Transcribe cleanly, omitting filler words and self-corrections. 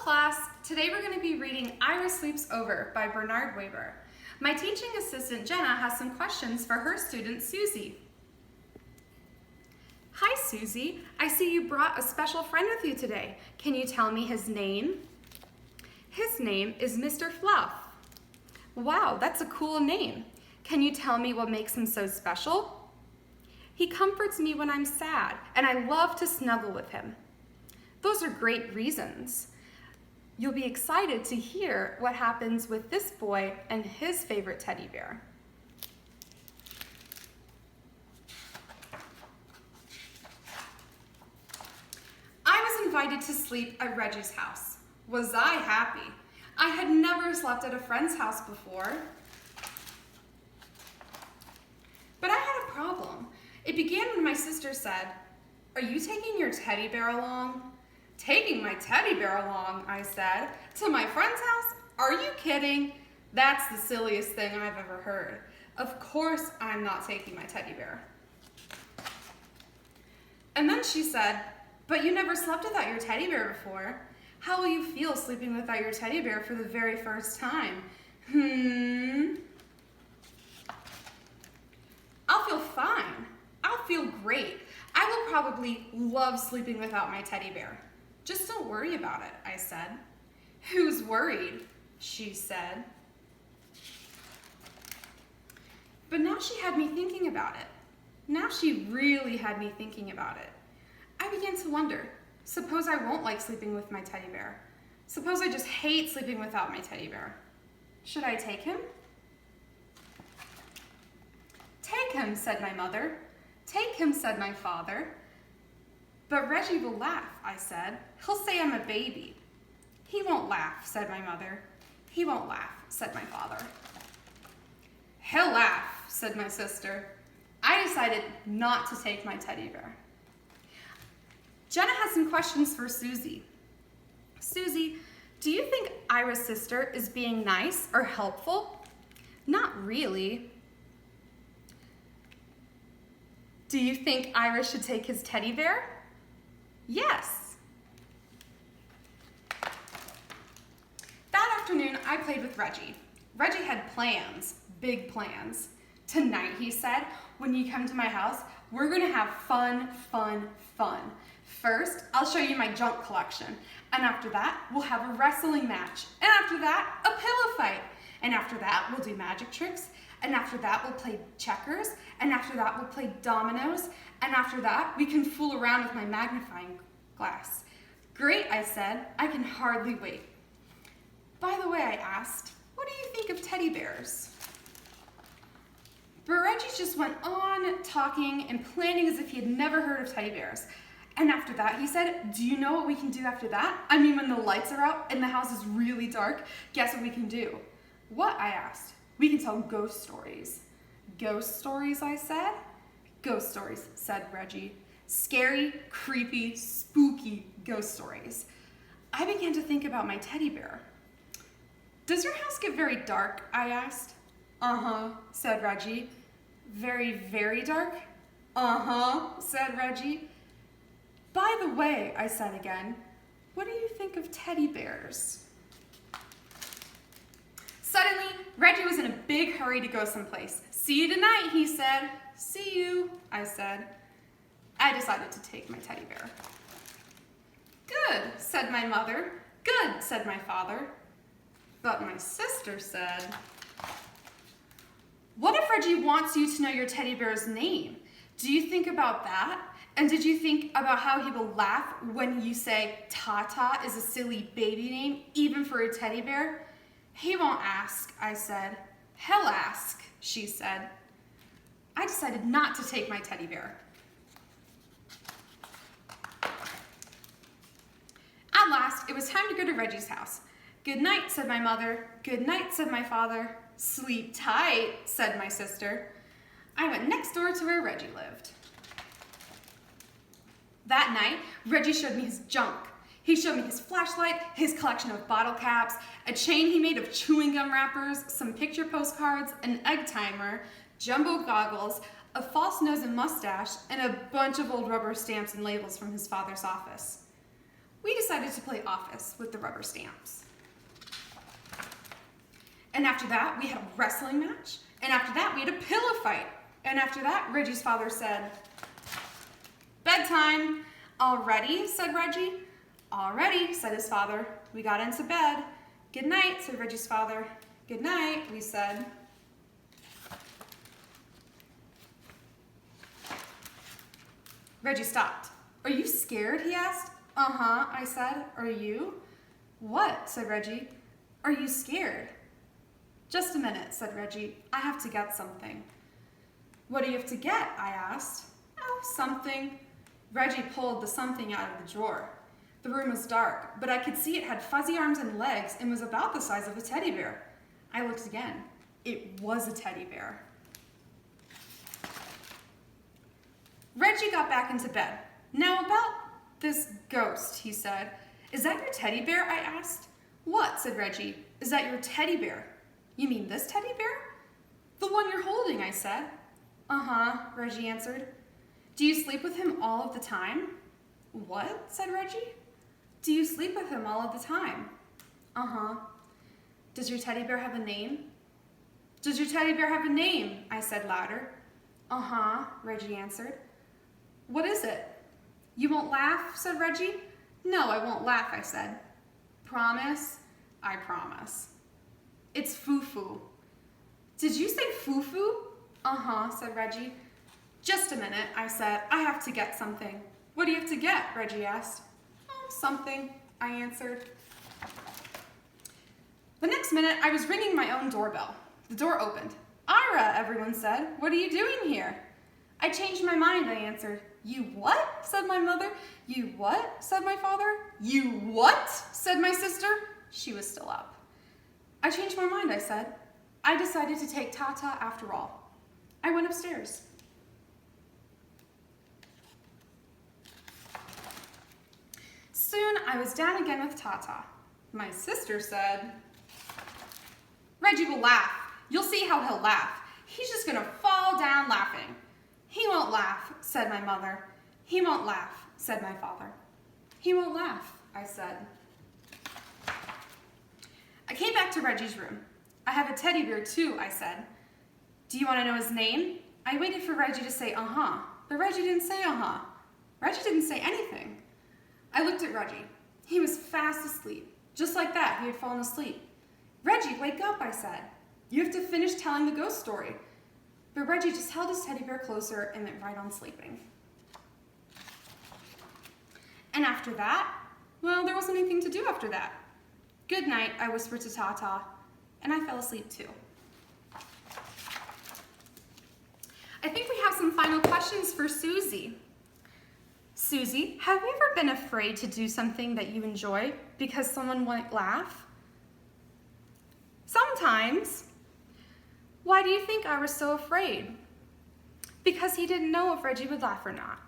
class, today we're going to be reading Ira Sleeps Over by Bernard Weber. My teaching assistant Jenna has some questions for her student Susie. Hi Susie, I see you brought a special friend with you today. Can you tell me his name? His name is Mr. Fluff. Wow, that's a cool name. Can you tell me what makes him so special? He comforts me when I'm sad, and I love to snuggle with him. Those are great reasons. You'll be excited to hear what happens with this boy and his favorite teddy bear. I was invited to sleep at Reggie's house. Was I happy? I had never slept at a friend's house before. But I had a problem. It began when my sister said, "Are you taking your teddy bear along?" "Taking my teddy bear along," I said. "To my friend's house? Are you kidding? That's the silliest thing I've ever heard. Of course I'm not taking my teddy bear." And then she said, "But you never slept without your teddy bear before. How will you feel sleeping without your teddy bear for the very first time?" "I'll feel fine. I'll feel great. I will probably love sleeping without my teddy bear. Just don't worry about it," I said. "Who's worried?" she said. But now she had me thinking about it. Now she really had me thinking about it. I began to wonder, suppose I won't like sleeping with my teddy bear? Suppose I just hate sleeping without my teddy bear? Should I take him? "Take him," said my mother. "Take him," said my father. "But Reggie will laugh," I said. "He'll say I'm a baby." "He won't laugh," said my mother. "He won't laugh," said my father. "He'll laugh," said my sister. I decided not to take my teddy bear. Jenna has some questions for Susie. Susie, do you think Ira's sister is being nice or helpful? Not really. Do you think Ira should take his teddy bear? Yes. That afternoon, I played with Reggie. Reggie had plans, big plans. "Tonight," he said, "when you come to my house, we're gonna have fun, fun, fun. First, I'll show you my junk collection. And after that, we'll have a wrestling match. And after that, a pillow fight. And after that, we'll do magic tricks. And after that, we'll play checkers. And after that, we'll play dominoes. And after that, we can fool around with my magnifying glass." "Great," I said. "I can hardly wait." By the way, I asked, "What do you think of teddy bears?" But Reggie just went on talking and planning as if he had never heard of teddy bears. And after that, he said, "Do you know what we can do after that? I mean, when the lights are out and the house is really dark, guess what we can do?" "What?" I asked. "We can tell ghost stories." "Ghost stories?" I said. "Ghost stories," said Reggie. "Scary, creepy, spooky ghost stories." I began to think about my teddy bear. "Does your house get very dark?" I asked. "Uh-huh," said Reggie. "Very, very dark?" "Uh-huh," said Reggie. "By the way," I said again, "what do you think of teddy bears?" Suddenly, Reggie was in a big hurry to go someplace. "See you tonight," he said. "See you," I said. I decided to take my teddy bear. "Good," said my mother. "Good," said my father. But my sister said, "What if Reggie wants you to know your teddy bear's name? Do you think about that? And did you think about how he will laugh when you say Tata is a silly baby name, even for a teddy bear?" "He won't ask," I said. "He'll ask," she said. I decided not to take my teddy bear. At last, it was time to go to Reggie's house. "Good night," said my mother. "Good night," said my father. "Sleep tight," said my sister. I went next door to where Reggie lived. That night, Reggie showed me his junk. He showed me his flashlight, his collection of bottle caps, a chain he made of chewing gum wrappers, some picture postcards, an egg timer, jumbo goggles, a false nose and mustache, and a bunch of old rubber stamps and labels from his father's office. we decided to play office with the rubber stamps. And after that, we had a wrestling match. And after that, we had a pillow fight. And after that, Reggie's father said, "Bedtime." "Already?" said Reggie. "Already," said his father. We got into bed. "Good night," said Reggie's father. "Good night," we said. Reggie stopped. "Are you scared?" he asked. "Uh-huh," I said. "Are you?" "What?" said Reggie. "Are you scared?" "Just a minute," said Reggie. "I have to get something." "What do you have to get?" I asked. "Oh, something." Reggie pulled the something out of the drawer. The room was dark, but I could see it had fuzzy arms and legs and was about the size of a teddy bear. I looked again. It was a teddy bear. Reggie got back into bed. "Now about this ghost," he said. "Is that your teddy bear?" I asked. "What?" said Reggie. "Is that your teddy bear?" "You mean this teddy bear?" "The one you're holding," I said. "Uh-huh," Reggie answered. "Do you sleep with him all of the time?" "What?" said Reggie. "Do you sleep with him all of the time?" "Uh-huh." "Does your teddy bear have a name?" "Does your teddy bear have a name?" I said louder. "Uh-huh," Reggie answered. "What is it?" "You won't laugh?" said Reggie. "No, I won't laugh," I said. "Promise?" "I promise." "It's Foo-Foo." "Did you say Foo-Foo?" "Uh-huh," said Reggie. "Just a minute," I said. "I have to get something." "What do you have to get?" Reggie asked. "Oh, something," I answered. The next minute, I was ringing my own doorbell. The door opened. "Ira," everyone said. "What are you doing here?" "I changed my mind," I answered. "You what?" said my mother. "You what?" said my father. "You what?" said my sister. She was still up. "I changed my mind," I said. "I decided to take Tata after all." I went upstairs. Soon I was down again with Tata. My sister said, "Reggie will laugh. You'll see how he'll laugh. He's just going to fall down laughing." "He won't laugh," said my mother. "He won't laugh," said my father. "He won't laugh," I said. I came back to Reggie's room. "I have a teddy bear too," I said. "Do you want to know his name?" I waited for Reggie to say uh-huh, but Reggie didn't say uh-huh. Reggie didn't say anything. I looked at Reggie. He was fast asleep. Just like that, he had fallen asleep. "Reggie, wake up," I said. "You have to finish telling the ghost story." But Reggie just held his teddy bear closer and went right on sleeping. And after that, well, there wasn't anything to do after that. "Good night," I whispered to Tata, and I fell asleep too. I think we have some final questions for Susie. Susie, have you ever been afraid to do something that you enjoy because someone won't laugh? Sometimes. Why do you think I was so afraid? Because he didn't know if Reggie would laugh or not.